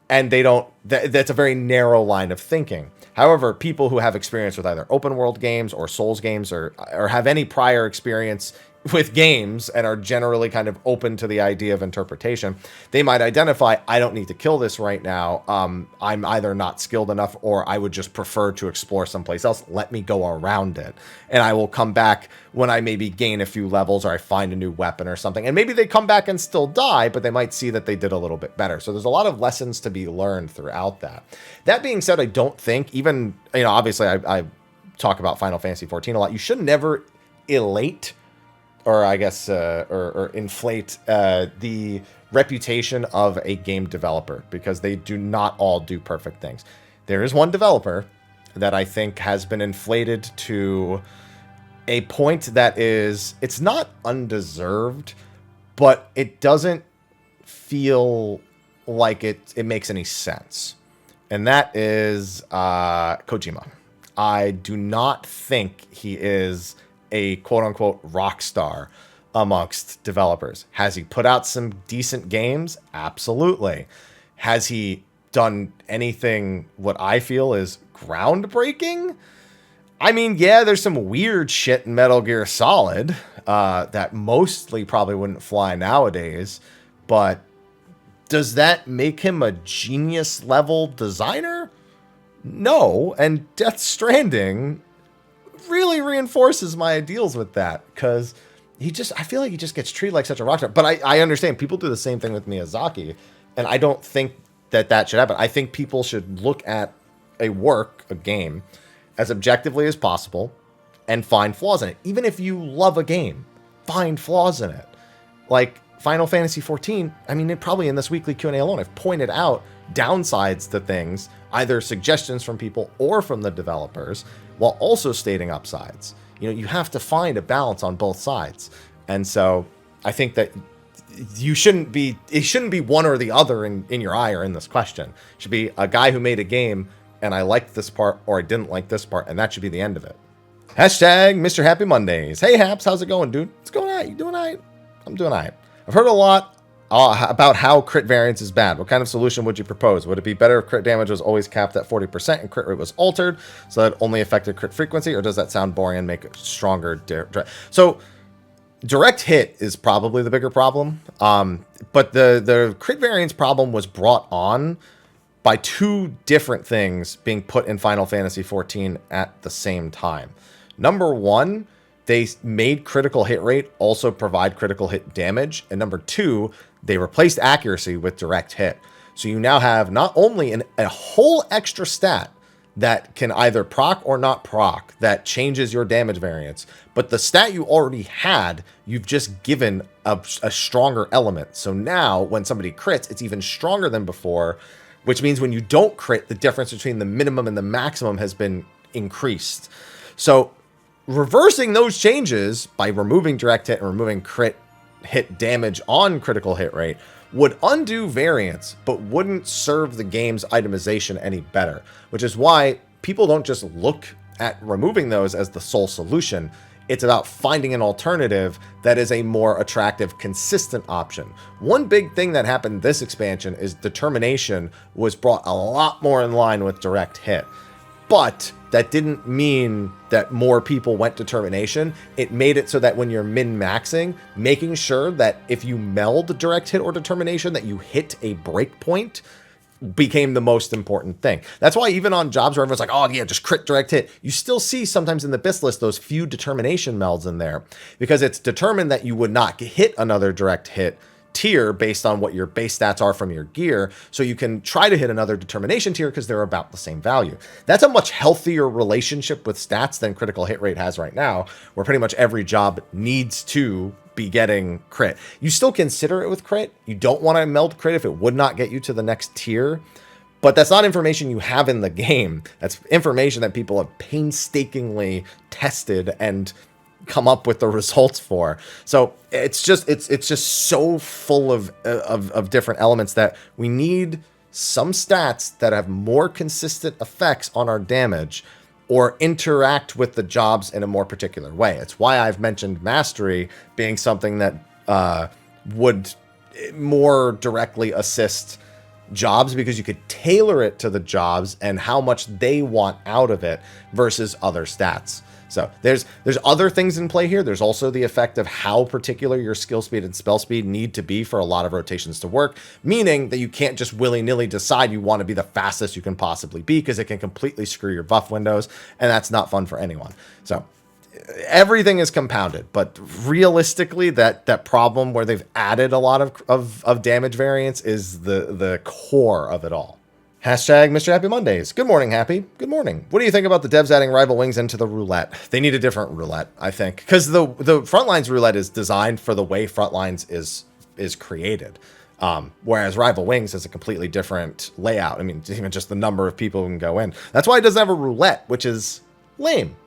and they don't, that's a very narrow line of thinking. However, people who have experience with either open world games or Souls games or have any prior experience with games and are generally kind of open to the idea of interpretation, they might identify, I don't need to kill this right now. I'm either not skilled enough, or I would just prefer to explore someplace else. Let me go around it. And I will come back when I maybe gain a few levels, or I find a new weapon or something. And maybe they come back and still die, but they might see that they did a little bit better. So there's a lot of lessons to be learned throughout that. That being said, I don't think, even, obviously I talk about Final Fantasy XIV a lot. You should never elate, or I guess, or inflate the reputation of a game developer, because they do not all do perfect things. There is one developer that I think has been inflated to a point that is, it's not undeserved, but it doesn't feel like it makes any sense. And that is Kojima. I do not think he is a quote-unquote rock star amongst developers. Has he put out some decent games? Absolutely. Has he done anything what I feel is groundbreaking? I mean, yeah, there's some weird shit in Metal Gear Solid that mostly probably wouldn't fly nowadays, but does that make him a genius-level designer? No, and Death Stranding really reinforces my ideals with that, because I feel like he just gets treated like such a rock star. But I understand people do the same thing with Miyazaki, and I don't think that should happen. I think people should look at a game, as objectively as possible and find flaws in it. Even if you love a game, find flaws in it. Like Final Fantasy XIV, I mean, probably in this weekly Q&A alone, I've pointed out downsides to things, either suggestions from people or from the developers, while also stating upsides. You have to find a balance on both sides. And so I think that it shouldn't be one or the other in your eye or in this question. It should be a guy who made a game and I liked this part, or I didn't like this part, and that should be the end of it. Hashtag Mr. Happy Mondays. Hey Haps, how's it going, dude? It's going all right. You doing all right? I'm doing all right. I've heard a lot about how crit variance is bad. What kind of solution would you propose? Would it be better if crit damage was always capped at 40% and crit rate was altered so that it only affected crit frequency, or does that sound boring and make it stronger? So direct hit is probably the bigger problem. But the crit variance problem was brought on by two different things being put in Final Fantasy XIV at the same time. Number one, they made critical hit rate also provide critical hit damage. And number two, they replaced accuracy with direct hit. So you now have not only a whole extra stat that can either proc or not proc that changes your damage variance, but the stat you already had, you've just given a stronger element. So now when somebody crits, it's even stronger than before, which means when you don't crit, the difference between the minimum and the maximum has been increased. So reversing those changes by removing direct hit and removing crit hit damage on critical hit rate would undo variance, but wouldn't serve the game's itemization any better, which is why people don't just look at removing those as the sole solution. It's about finding an alternative that is a more attractive, consistent option. One big thing that happened this expansion is determination was brought a lot more in line with direct hit. But that didn't mean that more people went determination. It made it so that when you're min-maxing, making sure that if you meld direct hit or determination, that you hit a breakpoint became the most important thing. That's why even on jobs where everyone's like, oh yeah, just crit direct hit, you still see sometimes in the BIS list those few determination melds in there, because it's determined that you would not hit another direct hit tier based on what your base stats are from your gear, so you can try to hit another determination tier because they're about the same value. That's a much healthier relationship with stats than critical hit rate has right now, where pretty much every job needs to be getting crit. You still consider it with crit. You don't want to meld crit if it would not get you to the next tier, but that's not information you have in the game. That's information that people have painstakingly tested and come up with the results for. So it's just so full of different elements that we need some stats that have more consistent effects on our damage or interact with the jobs in a more particular way. It's why I've mentioned mastery being something that would more directly assist jobs because you could tailor it to the jobs and how much they want out of it versus other stats. So there's other things in play here. There's also the effect of how particular your skill speed and spell speed need to be for a lot of rotations to work, meaning that you can't just willy-nilly decide you want to be the fastest you can possibly be, because it can completely screw your buff windows, and that's not fun for anyone. So everything is compounded, but realistically, that problem where they've added a lot of damage variance is the core of it all. Hashtag Mr. Happy Mondays. Good morning, Happy. Good morning. What do you think about the devs adding rival wings into the roulette? They need a different roulette, I think, because the Frontlines roulette is designed for the way Frontlines is created. Whereas Rival Wings is a completely different layout. I mean, even just the number of people who can go in. That's why it doesn't have a roulette, which is lame.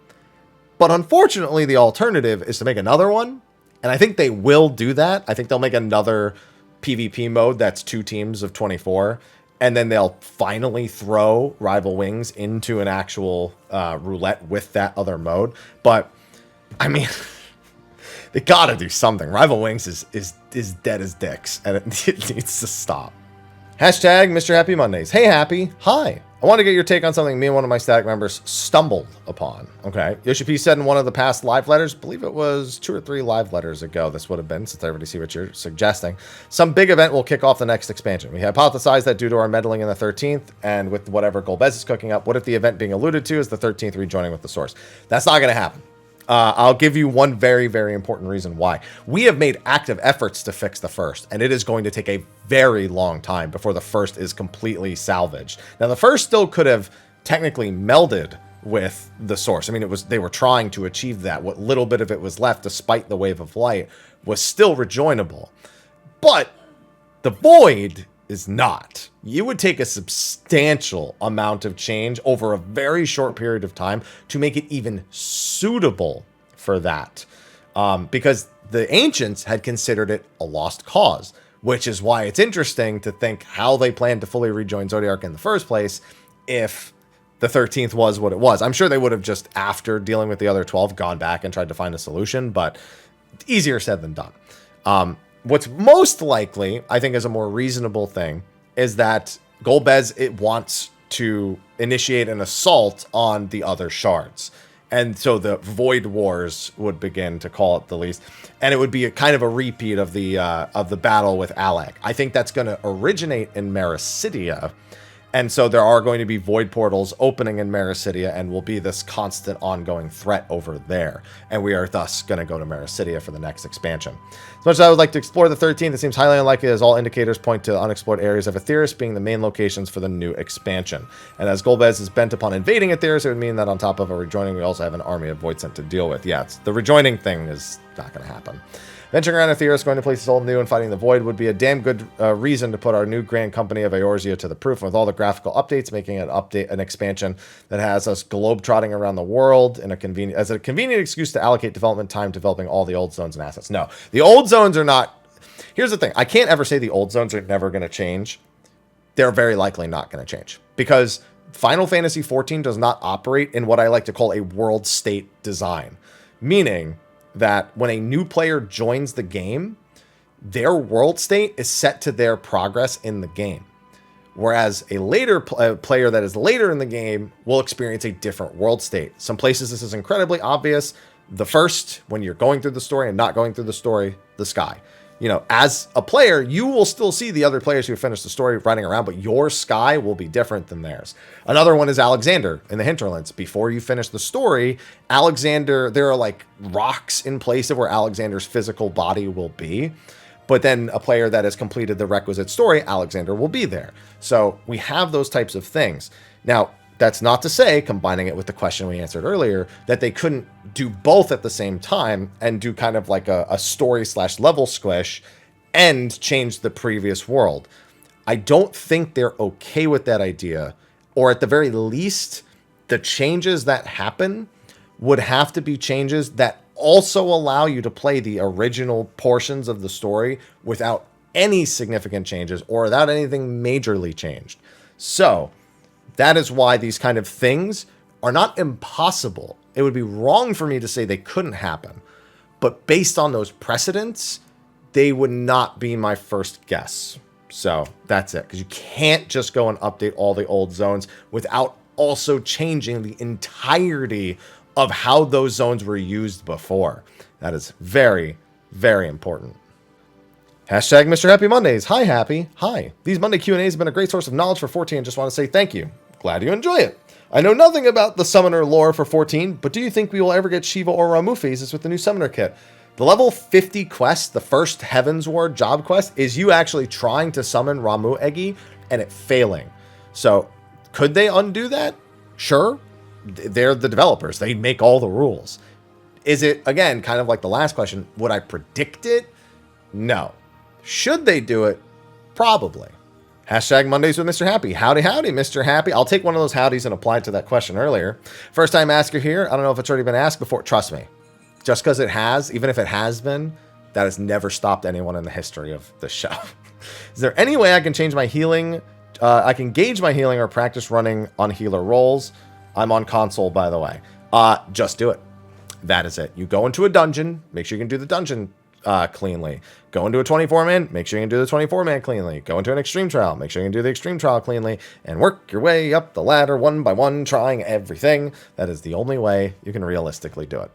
But unfortunately, the alternative is to make another one. And I think they will do that. I think they'll make another PvP mode that's 2 teams of 24. And then they'll finally throw Rival Wings into an actual roulette with that other mode. But, I mean, they gotta do something. Rival Wings is dead as dicks. And it needs to stop. Hashtag Mr. Happy Mondays. Hey, Happy. Hi. I want to get your take on something me and one of my static members stumbled upon. Okay. Yoshi P said in one of the past live letters, I believe it was 2 or 3 live letters ago, this would have been, since I already see what you're suggesting, some big event will kick off the next expansion. We hypothesized that due to our meddling in the 13th and with whatever Golbez is cooking up, what if the event being alluded to is the 13th rejoining with the source? That's not going to happen. I'll give you one very, very important reason why. We have made active efforts to fix the first, and it is going to take a very long time before the first is completely salvaged. Now, the first still could have technically melded with the source. I mean, they were trying to achieve that. What little bit of it was left, despite the wave of light, was still rejoinable. But the void is not. You would take a substantial amount of change over a very short period of time to make it even suitable for that. Because the ancients had considered it a lost cause, which is why it's interesting to think how they planned to fully rejoin Zodiark in the first place if the 13th was what it was. I'm sure they would have just, after dealing with the other 12, gone back and tried to find a solution, but easier said than done. What's most likely, I think, is a more reasonable thing, is that Golbez wants to initiate an assault on the other shards. And so the Void Wars would begin, to call it the least. And it would be a kind of a repeat of the battle with Alec. I think that's going to originate in Mericidia. And so there are going to be void portals opening in Mericidia and will be this constant ongoing threat over there. And we are thus going to go to Mericidia for the next expansion. As much as I would like to explore the 13th, it seems highly unlikely, as all indicators point to unexplored areas of Aetheris being the main locations for the new expansion. And as Golbez is bent upon invading Aetheris, it would mean that on top of a rejoining, we also have an army of Voidsent to deal with. Yeah, the rejoining thing is not going to happen. Venturing around Aetheris, going to places all new and fighting the Void would be a damn good reason to put our new Grand Company of Eorzea to the proof. And with all the graphical updates, making an expansion that has us globe-trotting around the world in as a convenient excuse to allocate development time developing all the old zones and assets. No, the old zones are not... Here's the thing. I can't ever say the old zones are never going to change. They're very likely not going to change. Because Final Fantasy XIV does not operate in what I like to call a world state design. Meaning that when a new player joins the game, their world state is set to their progress in the game. Whereas a later player that is later in the game will experience a different world state. Some places this is incredibly obvious. The first, when you're going through the story and not going through the story, the sky. You know, as a player, you will still see the other players who finished the story running around, but your sky will be different than theirs. Another one is Alexander in the Hinterlands. Before you finish the story, Alexander, there are like rocks in place of where Alexander's physical body will be. But then a player that has completed the requisite story, Alexander will be there. So we have those types of things. Now, that's not to say, combining it with the question we answered earlier, that they couldn't do both at the same time and do kind of like a story/level squish and change the previous world. I don't think they're okay with that idea, or at the very least, the changes that happen would have to be changes that also allow you to play the original portions of the story without any significant changes or without anything majorly changed. So that is why these kind of things are not impossible. It would be wrong for me to say they couldn't happen. But based on those precedents, they would not be my first guess. So that's it, because you can't just go and update all the old zones without also changing the entirety of how those zones were used before. That is very, very important. Hashtag Mr. Happy Mondays. Hi, Happy. Hi. These Monday Q&As have been a great source of knowledge for 14 and just want to say thank you. Glad you enjoy it. I know nothing about the summoner lore for 14, but do you think we will ever get Shiva or Ramuh phases with the new summoner kit? The level 50 quest, the first Heaven's Ward job quest, is you actually trying to summon Ramuh Egi and it failing. So, could they undo that? Sure. They're the developers. They make all the rules. Is it, again, kind of like the last question, would I predict it? No. Should they do it? Probably. Hashtag Mondays with Mr. Happy. Howdy, howdy, Mr. Happy. I'll take one of those howdies and apply it to that question earlier. First time asker here. I don't know if it's already been asked before. Trust me. Just because it has, even if it has been, that has never stopped anyone in the history of the show. Is there any way I can change my healing? I can gauge my healing or practice running on healer rolls. I'm on console, by the way. Just do it. That is it. You go into a dungeon. Make sure you can do the dungeon cleanly. Go into a 24-man, make sure you can do the 24-man cleanly. Go into an extreme trial, make sure you can do the extreme trial cleanly, and work your way up the ladder one by one, trying everything. That is the only way you can realistically do it.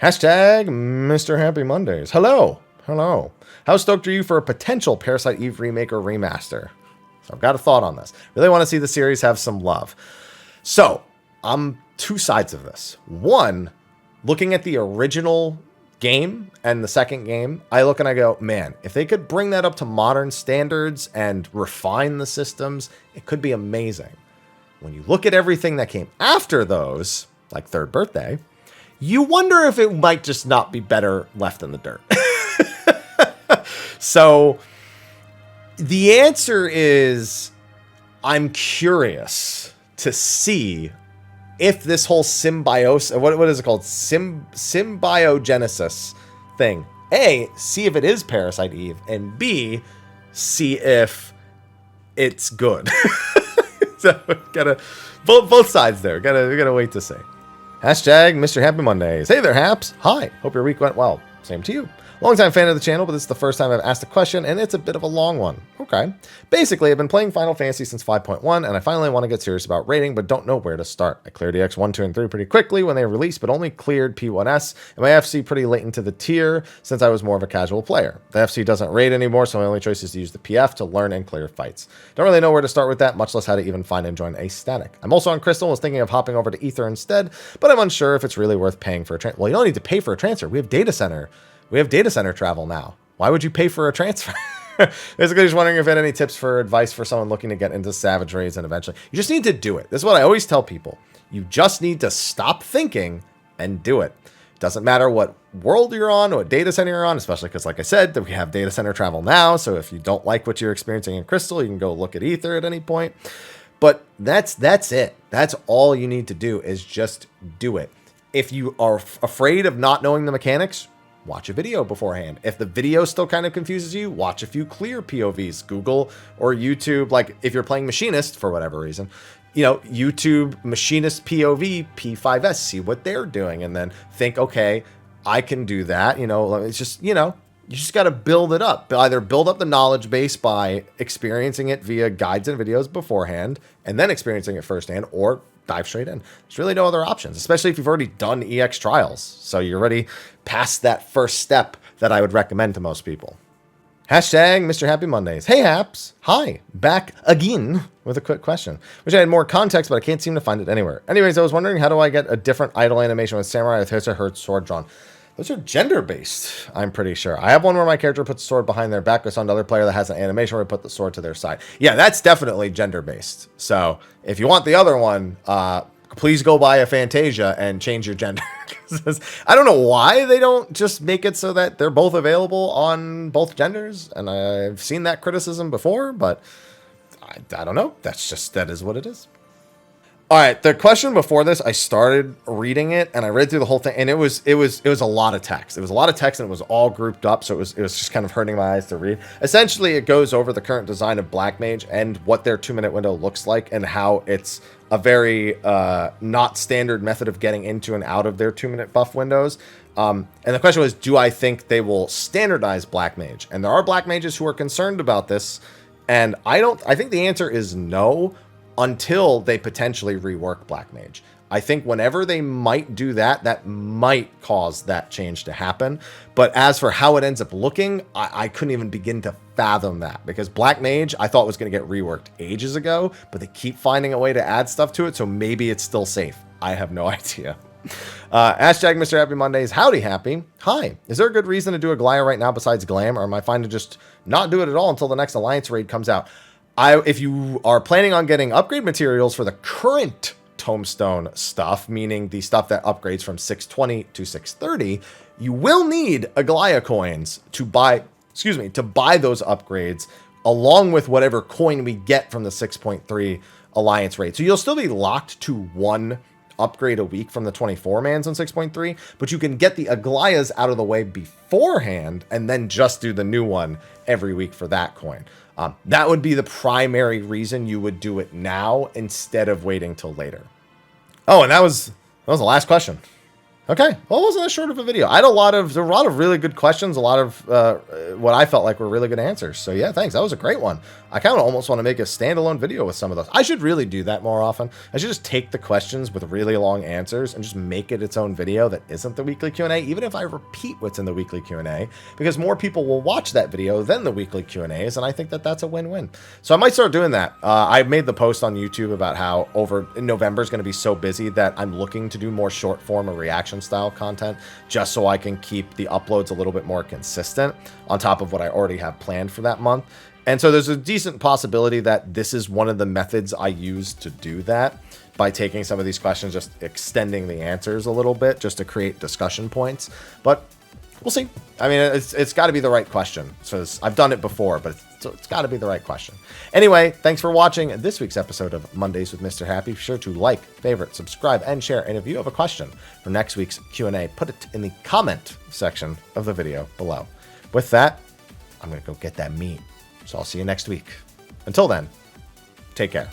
Hashtag Mr. Happy Mondays. Hello. Hello. How stoked are you for a potential Parasite Eve remake or remaster? So I've got a thought on this. Really want to see the series have some love. So, I'm two sides of this. One, looking at the original game and the second game, I look and I go, man, if they could bring that up to modern standards and refine the systems, it could be amazing. When you look at everything that came after those, like Third Birthday, you wonder if it might just not be better left in the dirt. So the answer is, I'm curious to see if this whole symbiosis, what is it called? Symbiogenesis thing. A, see if it is Parasite Eve, and B, see if it's good. So gotta both sides there. Gotta wait to see. Hashtag Mr. Happy Mondays. Hey there, Haps. Hi. Hope your week went well. Same to you. Longtime fan of the channel, but this is the first time I've asked a question, and it's a bit of a long one. Okay. Basically, I've been playing Final Fantasy since 5.1, and I finally want to get serious about rating, but don't know where to start. I cleared EX 1, 2, and 3 pretty quickly when they released, but only cleared P1S, and my FC pretty late into the tier since I was more of a casual player. The FC doesn't raid anymore, so my only choice is to use the PF to learn and clear fights. Don't really know where to start with that, much less how to even find and join a static. I'm also on Crystal and was thinking of hopping over to Ether instead, but I'm unsure if it's really worth paying for a transfer. Well, you don't need to pay for a transfer. We have data center travel now. Why would you pay for a transfer? Basically, just wondering if you had any tips for advice for someone looking to get into savageries and eventually. You just need to do it. This is what I always tell people. You just need to stop thinking and do it. Doesn't matter what world you're on or what data center you're on, especially because, like I said, that we have data center travel now. So if you don't like what you're experiencing in Crystal, you can go look at Ether at any point. But that's it. That's all you need to do is just do it. If you are afraid of not knowing the mechanics, watch a video beforehand. If the video still kind of confuses you, watch a few clear POVs, Google or YouTube. Like if you're playing Machinist for whatever reason, YouTube Machinist POV P5S, see what they're doing, and then think, okay, I can do that. It's just, you just got to build it up. Either build up the knowledge base by experiencing it via guides and videos beforehand, and then experiencing it firsthand, or dive straight in. There's really no other options, especially if you've already done EX trials. So you're already past that first step that I would recommend to most people. Hashtag Mr. Happy Mondays. Hey, Haps. Hi. Back again with a quick question. Wish I had more context, but I can't seem to find it anywhere. Anyways, I was wondering, how do I get a different idle animation with samurai with his or her sword drawn? Those are gender-based, I'm pretty sure. I have one where my character puts the sword behind their back. I saw another player that has an animation where they put the sword to their side. Yeah, that's definitely gender-based. So if you want the other one, please go buy a Fantasia and change your gender. I don't know why they don't just make it so that they're both available on both genders. And I've seen that criticism before, but I don't know. That is what it is. All right, the question before this, I started reading it and I read through the whole thing, and it was a lot of text. It was a lot of text and it was all grouped up, so it was just kind of hurting my eyes to read. Essentially, it goes over the current design of Black Mage and what their 2-minute window looks like and how it's a very not standard method of getting into and out of their 2-minute buff windows. And the question was, do I think they will standardize Black Mage? And there are Black Mages who are concerned about this And I think the answer is no, until they potentially rework Black Mage. I think whenever they might do that, that might cause that change to happen. But as for how it ends up looking, I couldn't even begin to fathom that, because Black Mage I thought was going to get reworked ages ago, but they keep finding a way to add stuff to it, so maybe it's still safe. I have no idea. Hashtag Mr. Happy Mondays. Howdy, Happy. Hi. Is there a good reason to do a Glaya right now besides Glam, or am I fine to just not do it at all until the next Alliance raid comes out? If you are planning on getting upgrade materials for the current Tombstone stuff, meaning the stuff that upgrades from 620 to 630, you will need Glaya coins to buy, to buy those upgrades, along with whatever coin we get from the 6.3 Alliance raid. So you'll still be locked to one upgrade a week from the 24 mans on 6.3, but you can get the Aglayas out of the way beforehand and then just do the new one every week for that coin. That would be the primary reason you would do it now instead of waiting till later. Oh, and that was the last question. Okay, well, it wasn't that short of a video. There were a lot of really good questions, a lot of what I felt like were really good answers. So yeah, thanks. That was a great one. I kind of almost want to make a standalone video with some of those. I should really do that more often. I should just take the questions with really long answers and just make it its own video that isn't the weekly Q&A, even if I repeat what's in the weekly Q&A, because more people will watch that video than the weekly Q&As, and I think that that's a win-win. So I might start doing that. I made the post on YouTube about how November is going to be so busy that I'm looking to do more short form or reaction style content, just so I can keep the uploads a little bit more consistent on top of what I already have planned for that month. And so there's a decent possibility that this is one of the methods I use to do that, by taking some of these questions, just extending the answers a little bit just to create discussion points. But we'll see. I mean, it's got to be the right question. So I've done it before, but it's got to be the right question. Anyway, thanks for watching this week's episode of Mondays with Mr. Happy. Be sure to like, favorite, subscribe, and share. And if you have a question for next week's Q&A, put it in the comment section of the video below. With that, I'm going to go get that meat. So I'll see you next week. Until then, take care.